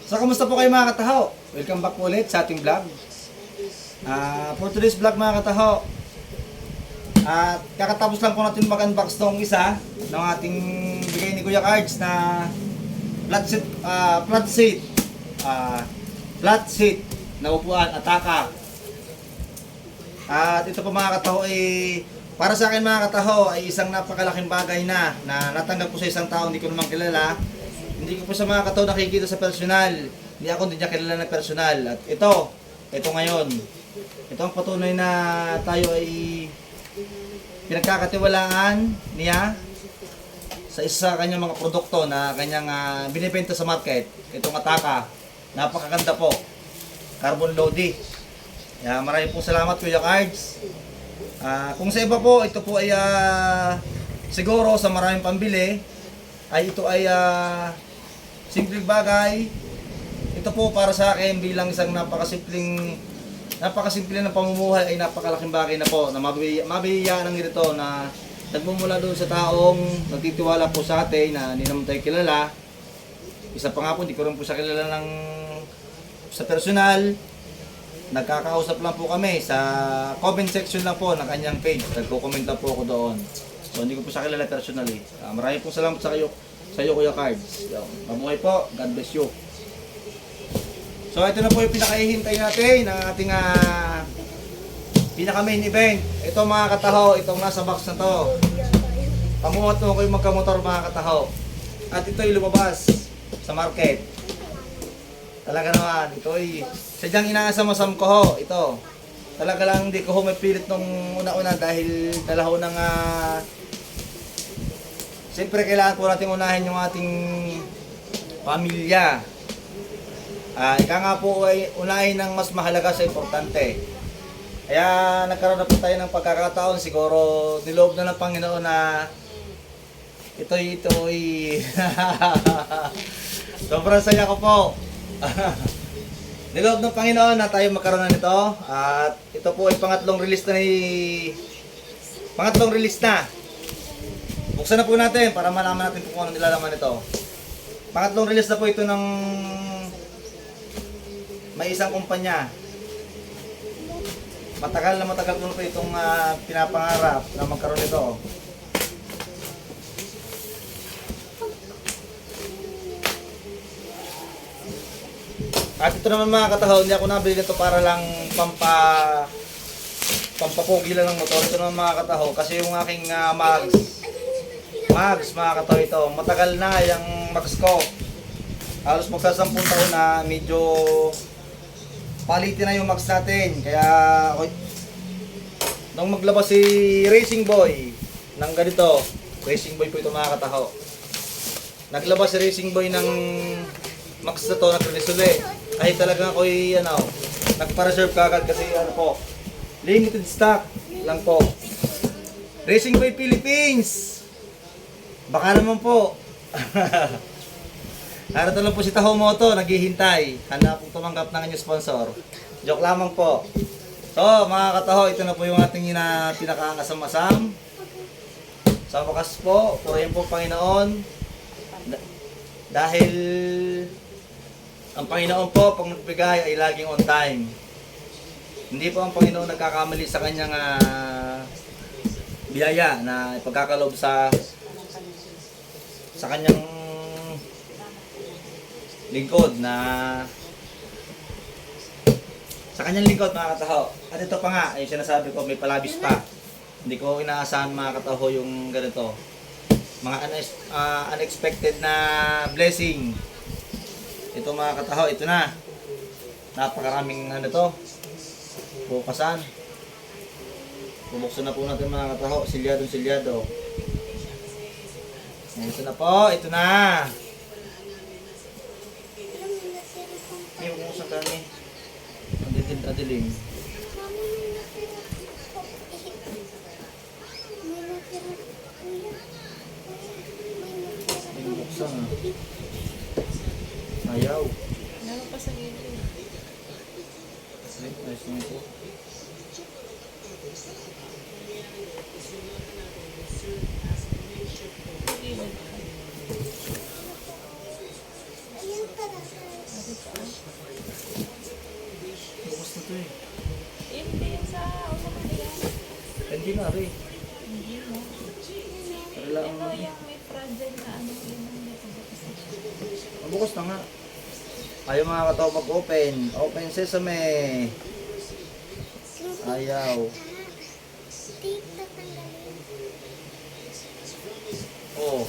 So, kamusta po kayo mga kataho? Welcome back po ulit sa ating vlog. For today's vlog mga kataho, kakatapos lang po natin mag-unbox tong isa ng ating bigay ni Kuya Cards na flat seat na upuan, Ataka. At ito po mga kataho para sa akin mga kataho ay isang napakalaking bagay na natanggap ko sa isang tao hindi ko naman kilala. Hindi ko po sa mga kataho nakikita sa personal. Hindi ako din niya kilala ng personal. At ito ngayon. Ito ang patunay na tayo ay pinagkakatiwalaan niya sa isa sa kanyang mga produkto na kanyang binibenta sa market. Itong Ataka. Napakaganda po. Carbon Lodi. Maraming pong salamat Kuya Cards. Kung sa iba po, ito po ay siguro sa maraming pambili ay ito ay simpleng bagay. Ito po para sa akin bilang isang napakasimple ng pamumuhay ay napakalaking bagay na po na mabiyayaan ng ganito na nagmumula doon sa taong nagtitiwala po sa atin na hindi naman tayo kilala. Isa pa nga po, hindi ko rin po siya kilala sa personal. Nagkakausap lang po kami sa comment section lang po ng kanyang page. Nagko-comment lang po ako doon. So hindi ko po siya kilala personally. Maraming po salamat sa iyo Kuya Cards. Mabuhay po. God bless you. So ito na po yung pinakahihintay natin ng ating pinaka main event. Ito mga kataho, itong nasa box na to. Pamuhat mo ko yung magkamotor mga kataho. At ito yung lumabas sa market. Talaga naman, ito ay sadyang inaasam-asam ko ho. Ito. Talaga lang hindi ko ho mapilit nung una-una dahil dala ho ng siyempre kailangan po natin unahin yung ating pamilya. Ika nga po ay unahin ng mas mahalaga sa importante. Kaya nagkaroon na po tayo ng pagkakataon, siguro niloob na ng Panginoon na ito'y sobrang saya ko po. Niloob ng Panginoon na tayo magkaroon na nito. At ito po ay pangatlong release na. Buksan na po natin para malaman natin kung ano nilalaman ito. Pangatlong release na po ito ng may isang kumpanya. Matagal ko na po itong pinapangarap na magkaroon nito. At ito naman mga kataho, hindi ako nabili nito para lang pampapogi lang ng motor. Ito naman mga kataho, kasi yung aking mags mga kataho ito, matagal na yung mags ko. Halos magsasampung taon na, medyo palitin na yung mags natin. Kaya nung maglabas si Racing Boy ng ganito, Racing Boy po ito mga kataho. Naglabas si Racing Boy ng mags na to, nag-release ulit. Ay talaga ako'y nagpa-reserve kagad kasi limited stock lang po. Racing Boy Philippines. Baka naman po. Narito lang po si Taho Moto, naghihintay. Handa pong tumanggap ng inyong sponsor. Joke lamang po. So mga kataho, ito na po yung ating pinakaangasam-asam. Sa wakas po, purihin po Panginoon. Dahil ang Panginoon po, pag nagbigay ay laging on time. Hindi po ang Panginoon nagkakamali sa kanyang biyaya na ipagkakaloob sa kanyang lingkod mga kataho. At ito pa nga, ay sinasabi ko may palabis pa. Hindi ko inaasahan mga kataho yung ganito. Mga unexpected na blessing. Ito mga kataho, ito na. Napakaraming bukasan. Bubuksan na po natin mga kataho, silyado. Ito na po, ito na. May bubuksan kami. Adilim. May bubuksan ayaw. Ano pa sa gilid? Ayos naman po. na rin. Hindi mo. Wala Ito ang- yung may fragile na ano, yun ang nakabukas. Mabukas na nga. Ayaw mga kataw mag-open. Open sesame. Ayaw. Tita, tanggalin. Oh.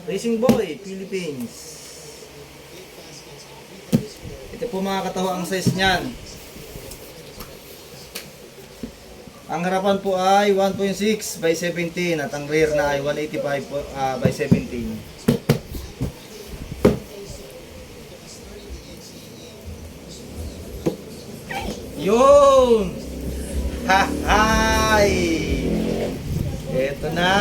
Racing Boy, Philippines. Ito po mga kataho ang size niyan. Ang harapan po ay 1.6 by 17 at ang rear na ay 185 by 17. Yun! Ha-hay! Ito na!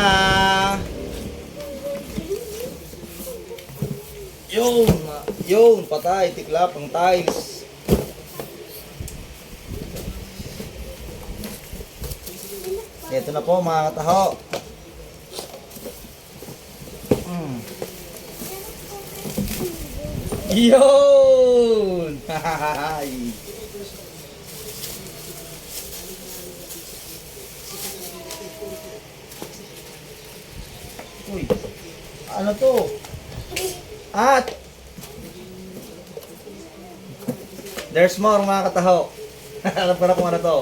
Yun! Yun! Patay! Tiklap ang tiles! Ito na po mga kataho. Yun! Hahahay! Uy! Ano to? At! There's more mga kataho. Alam ko na kung ano to.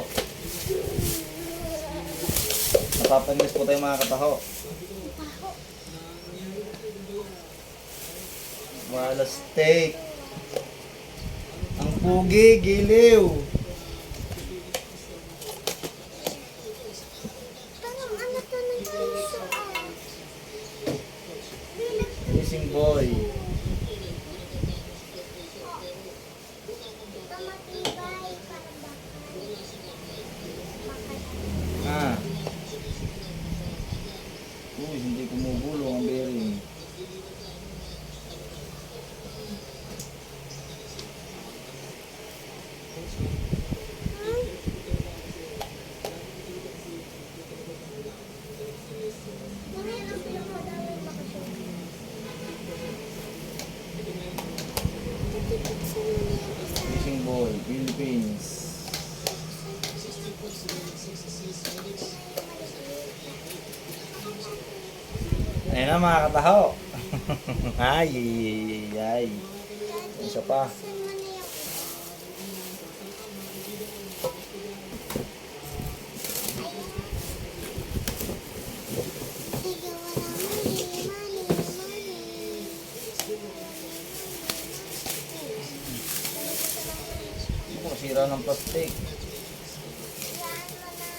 Napapangis po tayo mga kataho. Wala steak. Ang pugi, giliw. Parang ano to ng piso, Racing Boy. Ito matibay, parang bakal. Ah. Uy, hindi kumugulo ang bearing. Ngayon ang pinakadami bakasyon. Buksan mo na yung isa. Racing Boy, Philippines. Ayan na mga kataho. Ay, ay, ay. Isa pa. Buksan mo na yung isa. Sige, wala money. Ito, sira ng plastic. Yan mo na.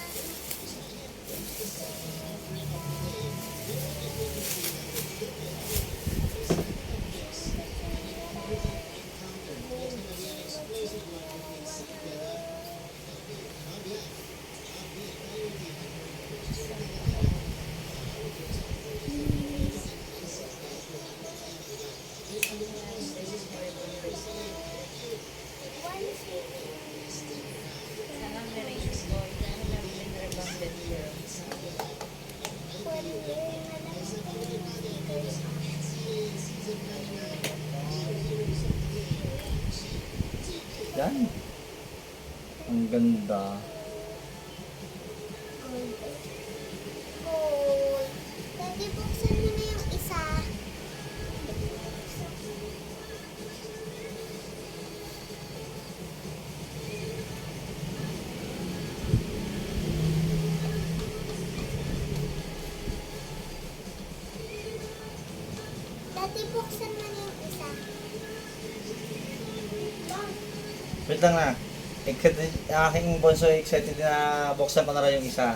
Sana may racing boy. Sana may rebonded girl. Yan. Ang ganda. Gold. Daddy, buksan mo na yung isa. Daddy, buksan mo na yung isa. Wait lang na. Aking bonso excited na buksan ko na rin yung isa.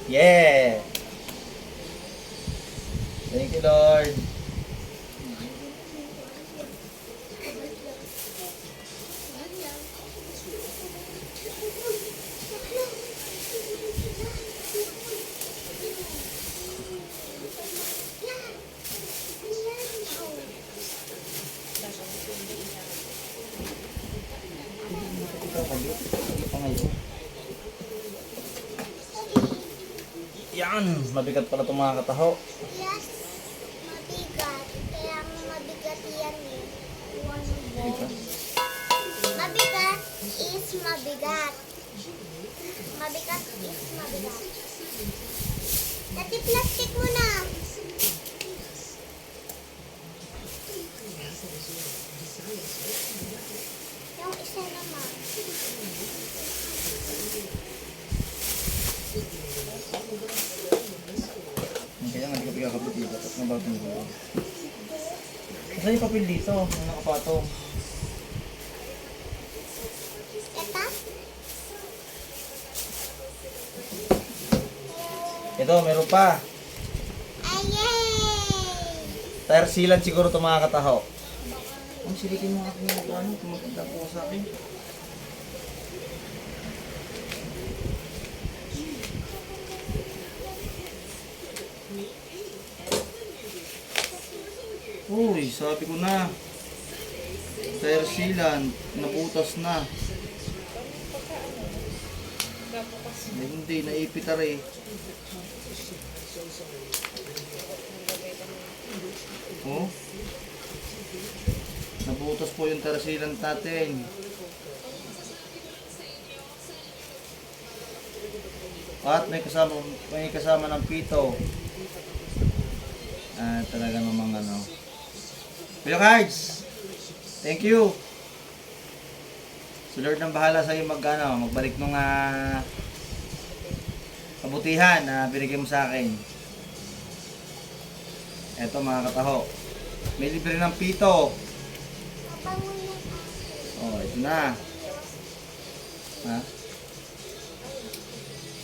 Yeah! Thank you, Lord. Yan! Mabigat pala itong mga kataho. Yes, mabigat. Kaya mabigat yan eh. mabigat. Mabigat is mabigat. Dati plastic mo na. Yung isa naman. Kaya nga, hindi ka pagkakabot dito. Tapos nga bakit mo. Saan yung papel dito? Yung nakapatong. Ito? Ito, meron pa. Ayay! Tire sealant siguro ito mga kataho. Ang silikin mo aking ano, kung maganda po sa akin. Uy, sabi ko na. Tire sealant, nabutas na. Ay, hindi, naipitar eh. Oh. Nabutas po yung tire sealant natin. At may kasama ng pito. Talaga namang ano. Kuya Cards, thank you. Si Lord nang bahala sa iyo magbalik nung kabutihan na binigay mo sa akin. Eto mga kataho. May libre ng pito. Mabango yung akin. Oh, ito na. Ha?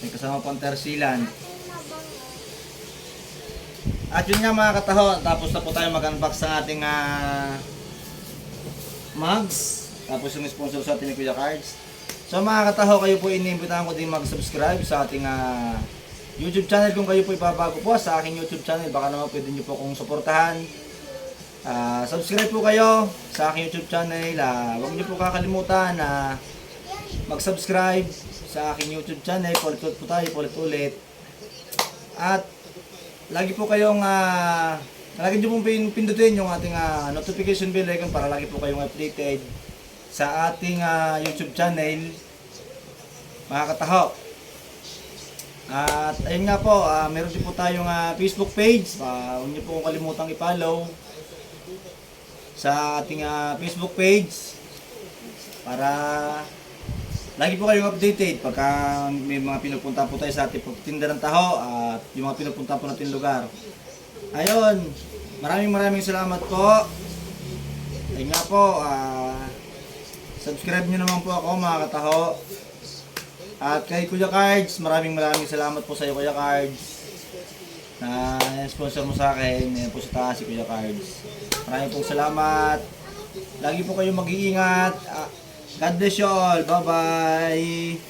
May kasama pang tire sealant. Akin mabango. At yun nga mga kataho, tapos na po tayo mag-unbox ng ating mugs. Tapos yung sponsor sa ating ni Kuya Cards. So mga kataho, kayo po iniimbitahan ko din mag-subscribe sa ating YouTube channel kung kayo po ipabago po sa aking YouTube channel. Baka naman pwede nyo po kong suportahan. Subscribe po kayo sa aking YouTube channel. Huwag nyo po kakalimutan na mag-subscribe sa aking YouTube channel. Paulit-ulit po tayo, paulit-ulit. At lagi po kayong lagi nyo pong pindutin yung ating notification bell icon para lagi po kayong updated sa ating YouTube channel, mga kataho. At ayun nga po, meron din po tayong Facebook page. Huwag nyo po kalimutang i-follow sa ating Facebook page para lagi po kayong updated pagka may mga pinupunta po tayo sa ating pagtitinda ng taho at yung mga pinupunta po natin lugar. Ayun, maraming salamat po. Ayun nga po, subscribe nyo naman po ako mga kataho. At kay Kuya Cards, maraming salamat po sa iyo Kuya Cards na sponsor mo sa akin. Ayan po sa taas si Kuya Cards. Maraming pong salamat. Lagi po kayong mag-iingat. God bless you all. Bye-bye.